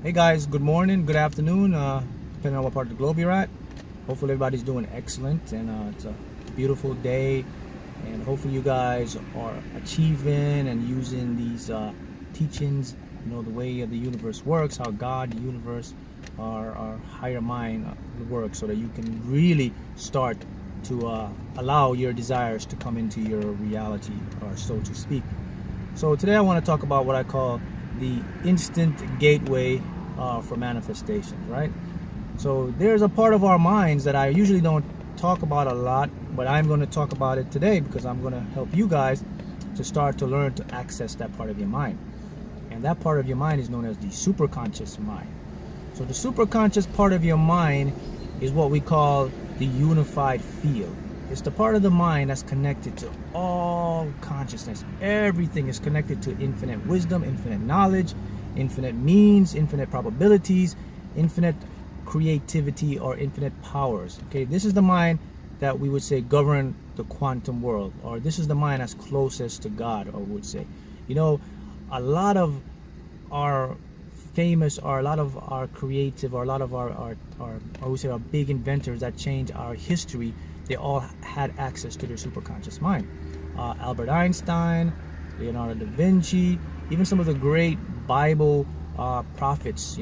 Hey guys, good morning, good afternoon, depending on what part of the globe you're at. Hopefully everybody's doing excellent, and it's a beautiful day, and hopefully you guys are achieving and using these teachings, the way the universe works, how God, the universe, our higher mind works, so that you can really start to allow your desires to come into your reality, or so to speak. So today I want to talk about what I call the instant gateway for manifestation, right? So there's a part of our minds that I usually don't talk about a lot, but I'm going to talk about it today because I'm going to help you guys to start to learn to access that part of your mind. And that part of your mind is known as the superconscious mind. So the superconscious part of your mind is what we call the unified field. It's the part of the mind that's connected to all consciousness. Everything is connected to infinite wisdom, infinite knowledge, infinite means, infinite probabilities, infinite creativity, or infinite powers. Okay, this is the mind that we would say govern the quantum world, or this is the mind that's closest to God, or would say. A lot of our famous, or a lot of our creative, or a lot of our I would say our big inventors that changed our history, they all had access to their superconscious mind. Albert Einstein, Leonardo da Vinci, even some of the great Bible prophets,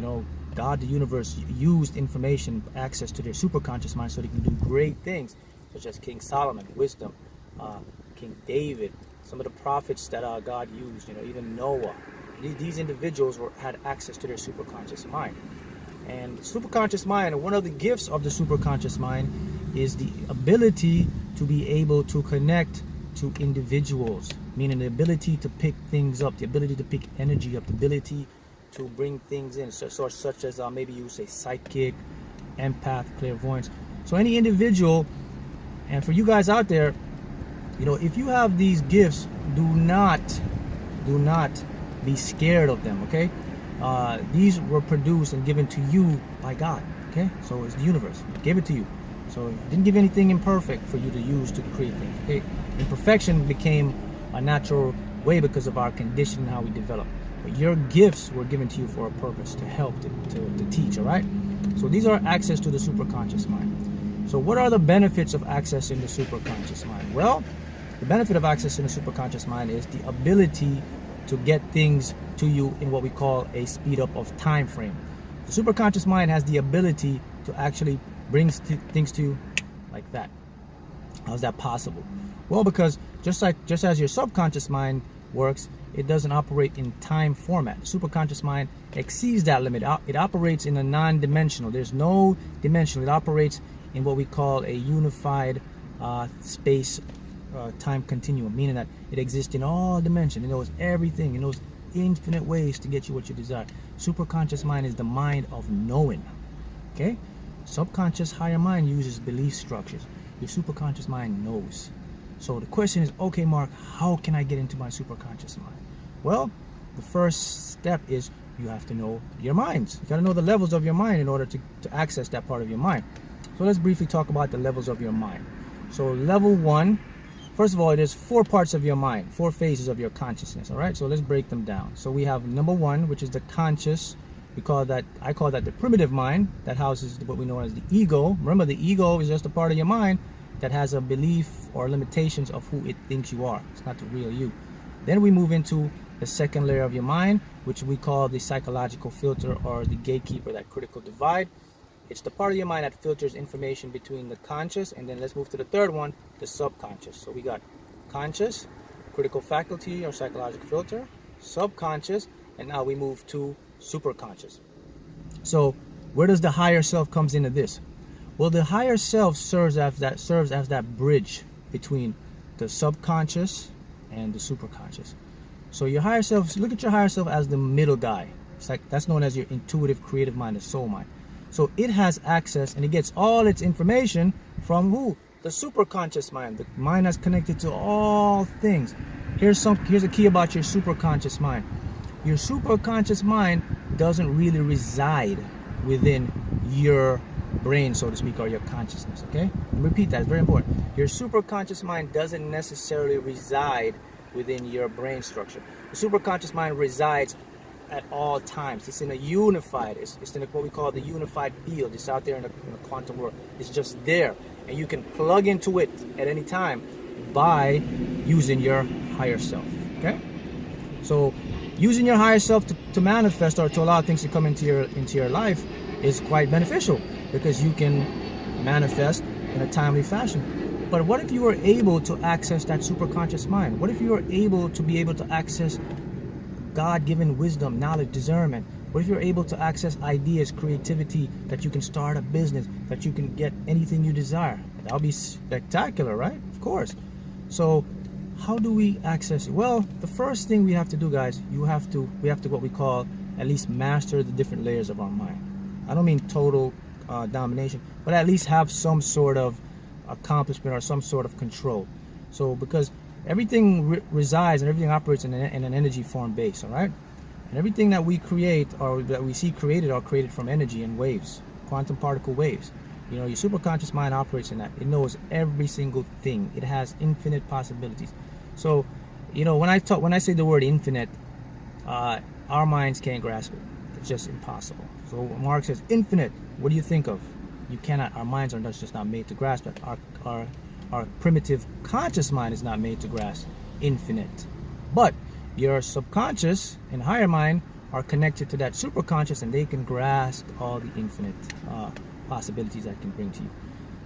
God, the universe, used information, access to their superconscious mind so they can do great things, such as King Solomon, wisdom, King David, some of the prophets that God used, even Noah. These individuals had access to their superconscious mind. And superconscious mind, one of the gifts of the superconscious mind is the ability to be able to connect to individuals, meaning the ability to pick things up, the ability to pick energy up, the ability to bring things in, such as maybe you say psychic, empath, clairvoyance. So any individual, and for you guys out there, if you have these gifts, do not be scared of them, okay? These were produced and given to you by God, okay? So it's the universe, it gave it to you. So it didn't give anything imperfect for you to use to create things, okay? Imperfection became a natural way because of our condition and how we develop. But your gifts were given to you for a purpose, to help, to teach, all right? So these are access to the superconscious mind. So what are the benefits of accessing the superconscious mind? Well, the benefit of accessing the superconscious mind is the ability to get things to you in what we call a speed up of time frame. The superconscious mind has the ability to actually bring things to you like that. How's that possible? Well, because just as your subconscious mind works, it doesn't operate in time format. The superconscious mind exceeds that limit. It operates in a non-dimensional. There's no dimensional. It operates in what we call a unified space time continuum, meaning that it exists in all dimensions. It knows everything. It knows infinite ways to get you what you desire. Superconscious mind is the mind of knowing. Okay? Subconscious higher mind uses belief structures. Your superconscious mind knows. So the question is, okay, Mark, how can I get into my superconscious mind? Well, the first step is you have to know your minds. You got to know the levels of your mind in order to access that part of your mind. So let's briefly talk about the levels of your mind. So level 1, first of all, there's 4 parts of your mind, 4 phases of your consciousness, all right? So let's break them down. So we have number 1, which is the conscious. I call that the primitive mind that houses what we know as the ego. Remember, the ego is just a part of your mind that has a belief or limitations of who it thinks you are. It's not the real you. Then we move into the second layer of your mind, which we call the psychological filter, or the gatekeeper, that critical divide. It's the part of your mind that filters information between the conscious, and then let's move to the third one, the subconscious. So we got conscious, critical faculty or psychological filter, subconscious, and now we move to superconscious. So where does the higher self comes into this? Well, the higher self serves as that bridge between the subconscious and the superconscious. So your higher self, look at your higher self as the middle guy. It's like, that's known as your intuitive creative mind, the soul mind. So it has access and it gets all its information from who? The superconscious mind, the mind that's connected to all things. Here's a key about your superconscious mind. Your superconscious mind doesn't really reside within your brain, so to speak, or your consciousness, okay? And repeat that, it's very important. Your superconscious mind doesn't necessarily reside within your brain structure. The superconscious mind resides at all times. It's in a unified, it's in what we call the unified field. It's out there in the quantum world. It's just there. And you can plug into it at any time by using your higher self. Okay? So using your higher self to manifest or to allow things to come into your life is quite beneficial, because you can manifest in a timely fashion. But what if you were able to access that superconscious mind? What if you were able to access God-given wisdom, knowledge, discernment? What if you're able to access ideas, creativity, that you can start a business, that you can get anything you desire? That would be spectacular, right? Of course. So how do we access it? Well, the first thing we have to do, guys, we have to what we call at least master the different layers of our mind. I don't mean total domination, but at least have some sort of accomplishment or some sort of control. So because everything resides and everything operates in an energy form base, all right? And everything that we create or that we see created are created from energy and waves, quantum particle waves. You know, your superconscious mind operates in that. It knows every single thing. It has infinite possibilities. So, you know, when I say the word infinite, our minds can't grasp it. It's just impossible. So Mark says infinite. What do you think of? You cannot. Our minds are just not made to grasp it. Our primitive conscious mind is not made to grasp infinite. But your subconscious and higher mind are connected to that superconscious, and they can grasp all the infinite possibilities that can bring to you.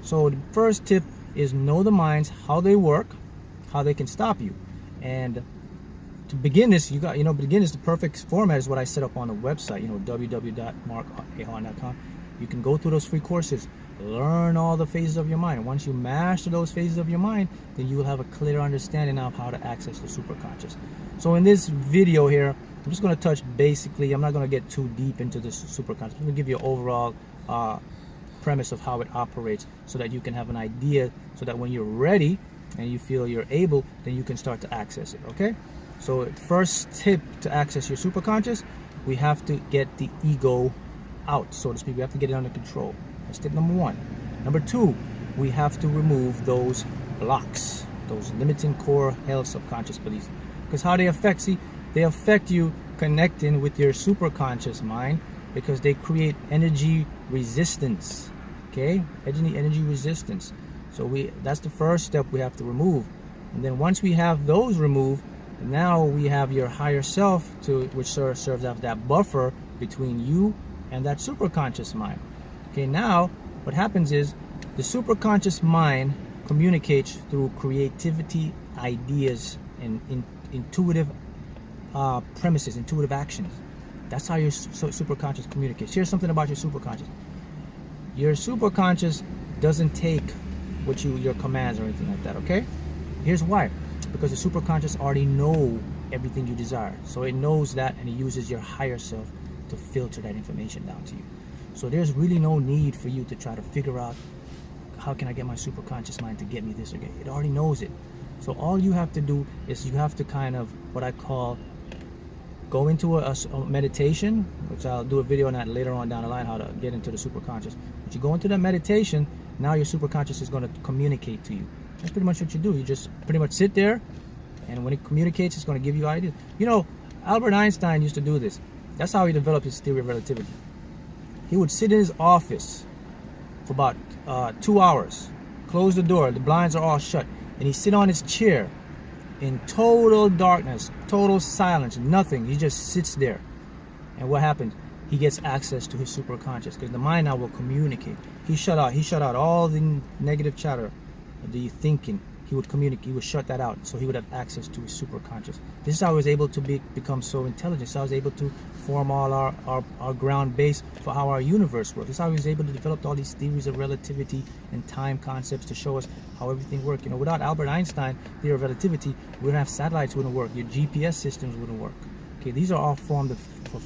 So the first tip is know the minds, how they work, how they can stop you. And to begin this, the perfect format is what I set up on the website, www.markH.customisedsubliminals.com. You can go through those free courses, learn all the phases of your mind. And once you master those phases of your mind, then you will have a clear understanding of how to access the superconscious. So in this video here, I'm just going to touch basically, I'm not going to get too deep into this superconscious. I'm going to give you an overall premise of how it operates so that you can have an idea, so that when you're ready and you feel you're able, then you can start to access it, okay? So first tip to access your superconscious, we have to get the ego out, so to speak. We have to get it under control. That's tip number one. Number two, we have to remove those blocks, those limiting core held subconscious beliefs. Because how they affect, they affect you connecting with your superconscious mind, because they create energy resistance, okay? Energy resistance. So that's the first step we have to remove. And then once we have those removed, now we have your higher self, which serves as that buffer between you and that superconscious mind. Okay, now what happens is the superconscious mind communicates through creativity, ideas, and intuitive premises, intuitive actions. That's how your superconscious communicates. Here's something about your superconscious. Your superconscious doesn't take your commands or anything like that, okay? Here's why. Because the superconscious already know everything you desire. So it knows that, and it uses your higher self to filter that information down to you. So there's really no need for you to try to figure out, how can I get my superconscious mind to get me this or that? It already knows it. So all you have to do is you have to kind of, what I call, go into a meditation, which I'll do a video on that later on down the line, how to get into the superconscious. But you go into that meditation, now your superconscious is going to communicate to you. That's pretty much what you do. You just pretty much sit there, and when it communicates, it's going to give you ideas. You know, Albert Einstein used to do this. That's how he developed his theory of relativity. He would sit in his office for about 2 hours, close the door, the blinds are all shut, and he'd sit on his chair in total darkness, total silence, nothing. He just sits there. And what happens? He gets access to his superconscious, because the mind now will communicate. He shut out all the negative chatter, the thinking. He would communicate, he would shut that out, so he would have access to his superconscious. This is how he was able to become so intelligent. So I was able to form all our ground base for how our universe works. This is how he was able to develop all these theories of relativity and time concepts to show us how everything works. You know, without Albert Einstein theory of relativity, we wouldn't have satellites, wouldn't work. Your GPS systems wouldn't work. Okay, these are all formed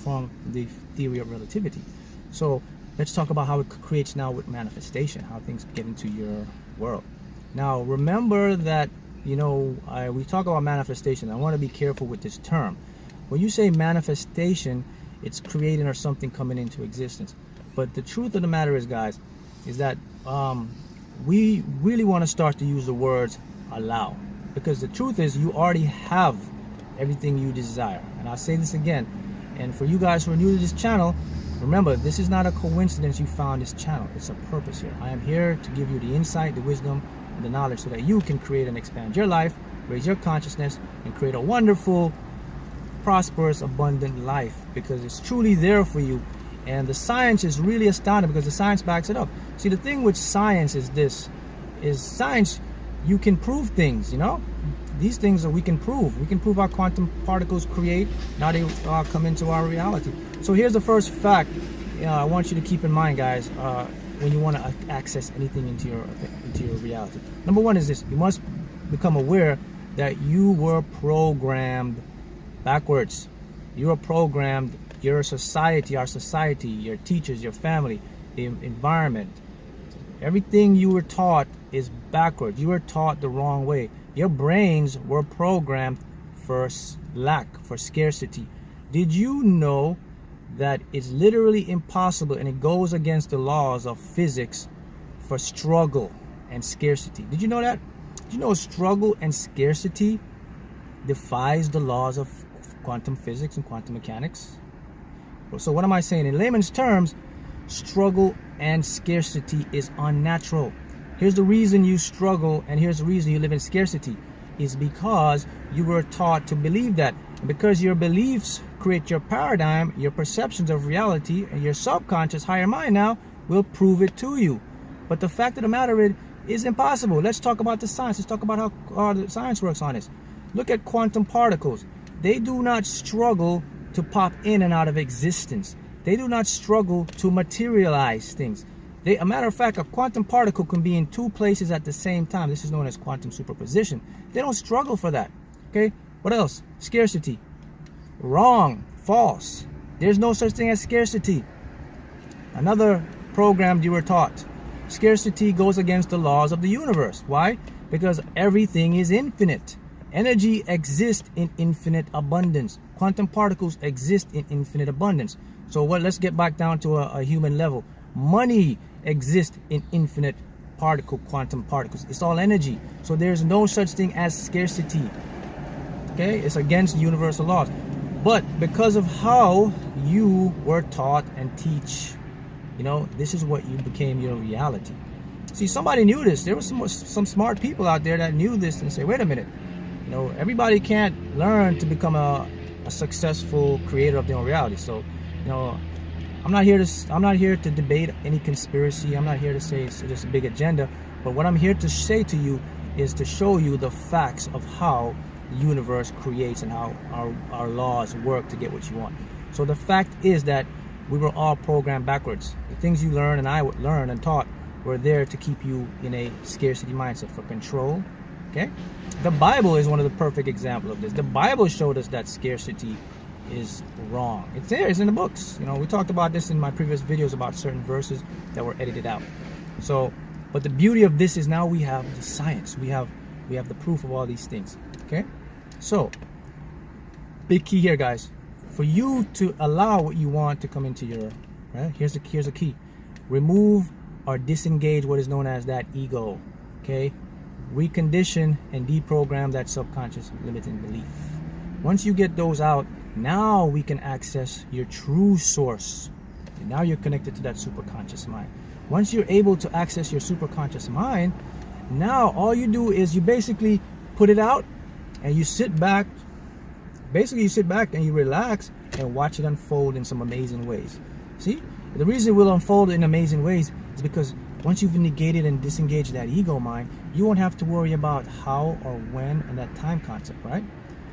from the theory of relativity. So let's talk about how it creates now with manifestation, how things get into your world. Now, remember that, you know, we talk about manifestation. I want to be careful with this term. When you say manifestation, it's creating or something coming into existence. But the truth of the matter is, guys, is that we really want to start to use the words allow. Because the truth is, you already have everything you desire. And I'll say this again. And for you guys who are new to this channel, remember, this is not a coincidence you found this channel. It's a purpose here. I am here to give you the insight, the wisdom, and the knowledge so that you can create and expand your life, raise your consciousness, and create a wonderful, prosperous, abundant life, because it's truly there for you. And the science is really astounding because the science backs it up. See, the thing with science is this, is science, you can prove things, you know? These things that we can prove. We can prove how quantum particles create. Now they come into our reality. So here's the first fact I want you to keep in mind, guys, when you want to access anything into your reality. Number one is this: you must become aware that you were programmed backwards. You were programmed. Your society, our society, your teachers, your family, the environment, everything you were taught is backwards. You were taught the wrong way. Your brains were programmed for lack, for scarcity. Did you know that it's literally impossible, and it goes against the laws of physics, for struggle and scarcity? Did you know that? Did you know struggle and scarcity defies the laws of quantum physics and quantum mechanics? So what am I saying? In layman's terms, struggle and scarcity is unnatural. Here's the reason you struggle, and here's the reason you live in scarcity, is because you were taught to believe that. And because your beliefs create your paradigm, your perceptions of reality, and your subconscious higher mind now will prove it to you. But the fact of the matter is impossible. Let's talk about the science. Let's talk about how the science works on this. Look at quantum particles. They do not struggle to pop in and out of existence. They do not struggle to materialize things. A matter of fact, a quantum particle can be in two places at the same time. This is known as quantum superposition. They don't struggle for that. Okay? What else? Scarcity. Wrong. False. There's no such thing as scarcity. Another program you were taught. Scarcity goes against the laws of the universe. Why? Because everything is infinite. Energy exists in infinite abundance. Quantum particles exist in infinite abundance. So let's get back down to a human level. Money exists in infinite quantum particles. It's all energy. So there's no such thing as scarcity. Okay? It's against universal laws. But because of how you were taught and teach, this is what you became your reality. See, somebody knew this. There was some smart people out there that knew this and say, wait a minute. Everybody can't learn to become a successful creator of their own reality. So, I'm not here to debate any conspiracy. I'm not here to say it's just a big agenda. But what I'm here to say to you is to show you the facts of how the universe creates and how our laws work to get what you want. So the fact is that we were all programmed backwards. The things you learn and I would learn and taught were there to keep you in a scarcity mindset, for control. Okay? The Bible is one of the perfect examples of this. The Bible showed us that scarcity is wrong. It's there. It's in the books. We talked about this in my previous videos about certain verses that were edited out. So, but the beauty of this is now we have the science. We have the proof of all these things. Okay? So, big key here, guys. For you to allow what you want to come into your, right? Here's a key. Remove or disengage what is known as that ego. Okay? Recondition and deprogram that subconscious limiting belief. Once you get those out, now we can access your true source. And now you're connected to that superconscious mind. Once you're able to access your superconscious mind, now all you do is you basically put it out and you sit back. Basically, you sit back and you relax and watch it unfold in some amazing ways. See? The reason it will unfold in amazing ways is because once you've negated and disengaged that ego mind, you won't have to worry about how or when and that time concept, right?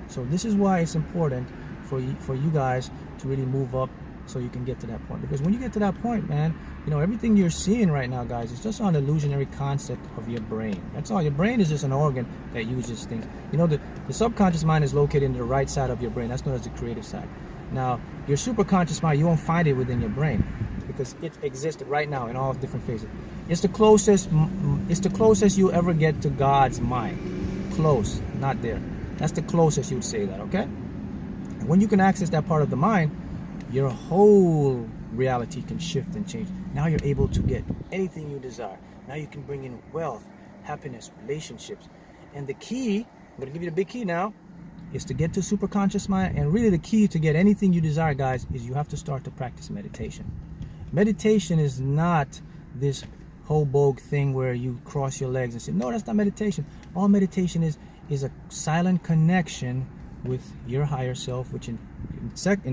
So this is why it's important for you guys to really move up so you can get to that point. Because when you get to that point, man, everything you're seeing right now, guys, is just an illusionary concept of your brain. That's all. Your brain is just an organ that uses things. The subconscious mind is located in the right side of your brain. That's known as the creative side. Now, your superconscious mind, you won't find it within your brain because it exists right now in all different phases. It's the closest you'll ever get to God's mind. Close, not there. That's the closest you'd say that, okay? And when you can access that part of the mind, your whole reality can shift and change. Now you're able to get anything you desire. Now you can bring in wealth, happiness, relationships. And the key, I'm going to give you the big key now, is to get to superconscious mind. And really the key to get anything you desire, guys, is you have to start to practice meditation. Meditation is not this hobogue thing where you cross your legs and say, no, that's not meditation. All meditation is a silent connection with your higher self, which in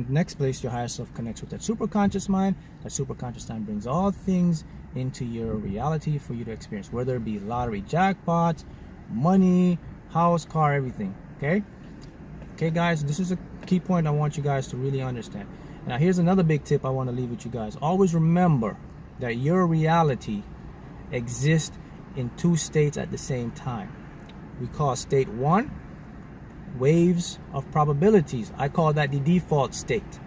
next place, your higher self connects with that superconscious mind. That superconscious mind brings all things into your reality for you to experience, whether it be lottery jackpots, money, house, car, everything. Okay guys, this is a key point I want you guys to really understand. Now here's another big tip I want to leave with you guys. Always remember that your reality exists in two states at the same time. We call state 1 waves of probabilities. I call that the default state.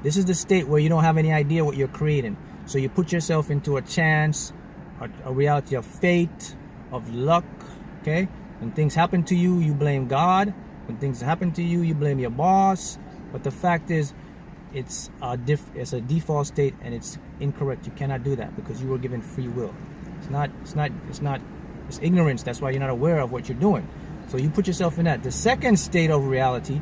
This is the state where you don't have any idea what you're creating. So you put yourself into a chance, a reality of fate, of luck. Okay? When things happen to you, you blame God. When things happen to you, you blame your boss. But the fact is, it's a default state, and it's incorrect. You cannot do that because you were given free will. It's ignorance. That's why you're not aware of what you're doing. So you put yourself in that. The second state of reality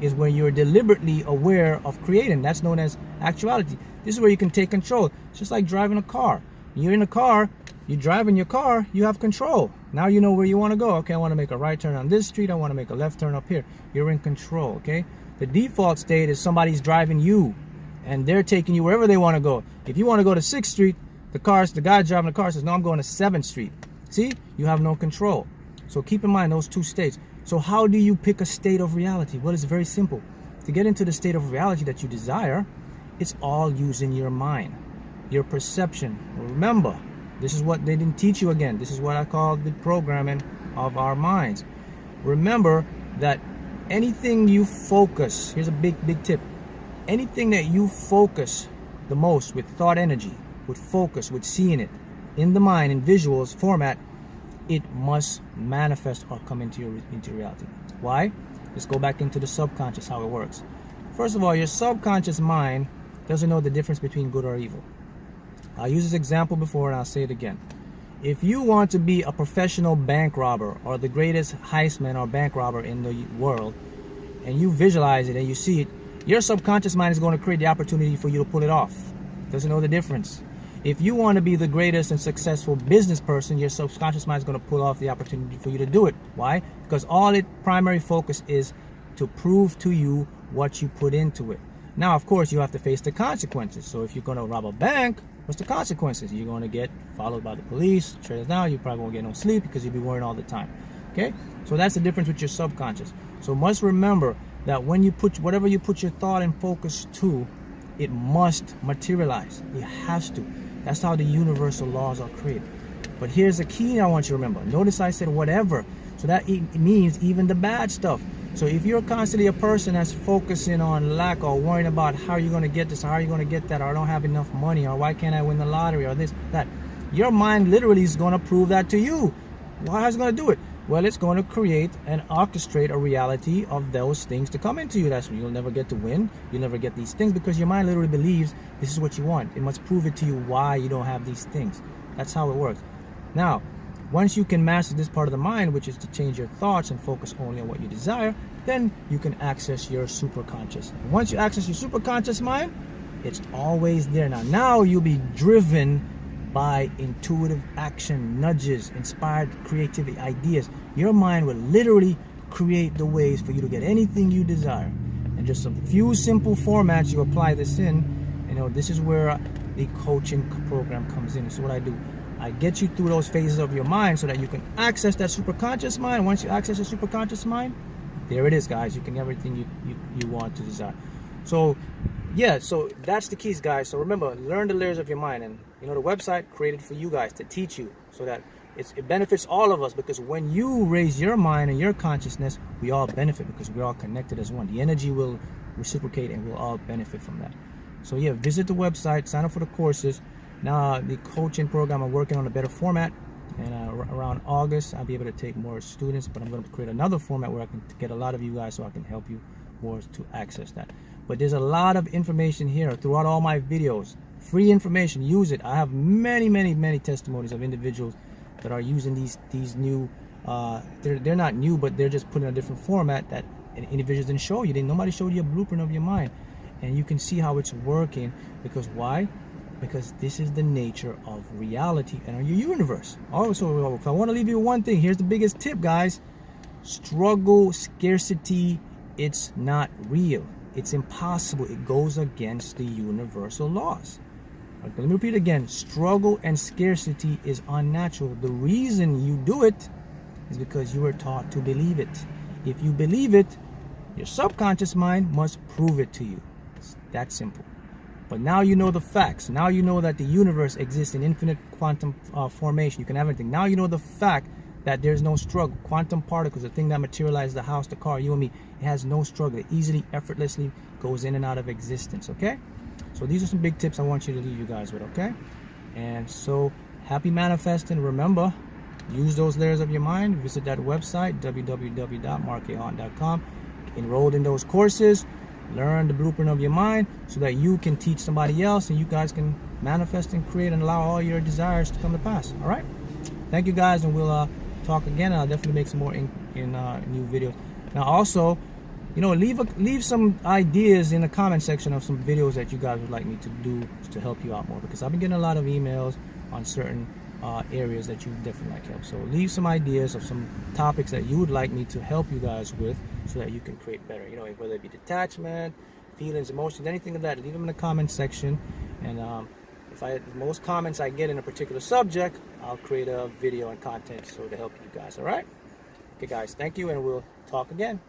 is when you're deliberately aware of creating. That's known as actuality. This is where you can take control. It's just like driving a car. You're in a car, you're driving your car, you have control. Now you know where you want to go. Okay, I want to make a right turn on this street. I want to make a left turn up here. You're in control, okay? The default state is somebody's driving you, and they're taking you wherever they want to go. If you want to go to 6th Street, the guy driving the car says, no, I'm going to 7th Street. See? You have no control. So keep in mind those two states. So how do you pick a state of reality? Well, it's very simple. To get into the state of reality that you desire, it's all using your mind, your perception. Remember, this is what they didn't teach you again. This is what I call the programming of our minds. Remember that anything you focus, here's a big tip. Anything that you focus the most with thought energy, with focus, with seeing it in the mind, in visuals format, it must manifest or come into reality. Why? Let's go back into the subconscious, how it works. First of all, your subconscious mind doesn't know the difference between good or evil. I used this example before and I'll say it again. If you want to be a professional bank robber or the greatest heistman or bank robber in the world, and you visualize it and you see it, your subconscious mind is going to create the opportunity for you to pull it off. Doesn't know the difference. If you want to be the greatest and successful business person, your subconscious mind is going to pull off the opportunity for you to do it. Why? Because all its primary focus is to prove to you what you put into it. Now, of course, you have to face the consequences. So if you're going to rob a bank, what's the consequences? You're going to get followed by the police, trailed down. You probably won't get no sleep because you'll be worrying all the time. Okay? So that's the difference with your subconscious. So must remember that when you put whatever you put your thought and focus to, it must materialize. It has to. That's how the universal laws are created. But here's the key I want you to remember. Notice I said whatever. So that it means even the bad stuff. So if you're constantly a person that's focusing on lack or worrying about how you're going to get this, or how you're going to get that, or I don't have enough money, or why can't I win the lottery, or this, that, your mind literally is going to prove that to you. Why is it going to do it? Well, it's going to create and orchestrate a reality of those things to come into you. That's when you'll never get to win. You'll never get these things because your mind literally believes this is what you want. It must prove it to you why you don't have these things. That's how it works. Now, once you can master this part of the mind, which is to change your thoughts and focus only on what you desire, then you can access your superconscious. And once you access your superconscious mind, it's always there. Now you'll be driven by intuitive action, nudges, inspired creativity, ideas. Your mind will literally create the ways for you to get anything you desire. And just a few simple formats you apply this in, this is where the coaching program comes in. So what I do, I get you through those phases of your mind so that you can access that superconscious mind. Once you access the superconscious mind, there it is, guys. You can get everything you want to desire. So yeah, so that's the keys, guys. So remember, learn the layers of your mind. And the website created for you guys to teach you so that it benefits all of us, because when you raise your mind and your consciousness, we all benefit because we're all connected as one. The energy will reciprocate and we'll all benefit from that. So yeah, visit the website, sign up for the courses. Now the coaching program, I'm working on a better format, and around August I'll be able to take more students, but I'm going to create another format where I can get a lot of you guys so I can help you more to access that. But there's a lot of information here throughout all my videos. Free information, use it. I have many testimonies of individuals that are using these new they're not new, but they're just put in a different format that and individuals didn't show you. Nobody showed you a blueprint of your mind. And you can see how it's working, because why? Because this is the nature of reality and your universe. Also, if I want to leave you one thing, here's the biggest tip, guys. Struggle, scarcity, it's not real. It's impossible. It goes against the universal laws. Okay, let me repeat again. Struggle and scarcity is unnatural. The reason you do it is because you were taught to believe it. If you believe it, your subconscious mind must prove it to you. It's that simple. But now you know the facts. Now you know that the universe exists in infinite quantum formation. You can have anything. Now you know the fact that there's no struggle. Quantum particles, the thing that materialized the house, the car, you and me, it has no struggle. It easily, effortlessly goes in and out of existence, okay? So these are some big tips I want you to leave you guys with, okay? And so, happy manifesting. Remember, use those layers of your mind. Visit that website, www.markH.com. Enroll in those courses. Learn the blueprint of your mind so that you can teach somebody else, and you guys can manifest and create and allow all your desires to come to pass. All right? Thank you guys, and we'll talk again. I'll definitely make some more in new videos. Now also, you know, leave some ideas in the comment section of some videos that you guys would like me to do to help you out more, because I've been getting a lot of emails on certain areas that you definitely like help. So leave some ideas of some topics that you would like me to help you guys with, so that you can create better. You know, whether it be detachment, feelings, emotions, anything of that, leave them in the comment section. And if most comments I get in a particular subject, I'll create a video and content so to help you guys. All right? Okay, guys. Thank you, and we'll talk again.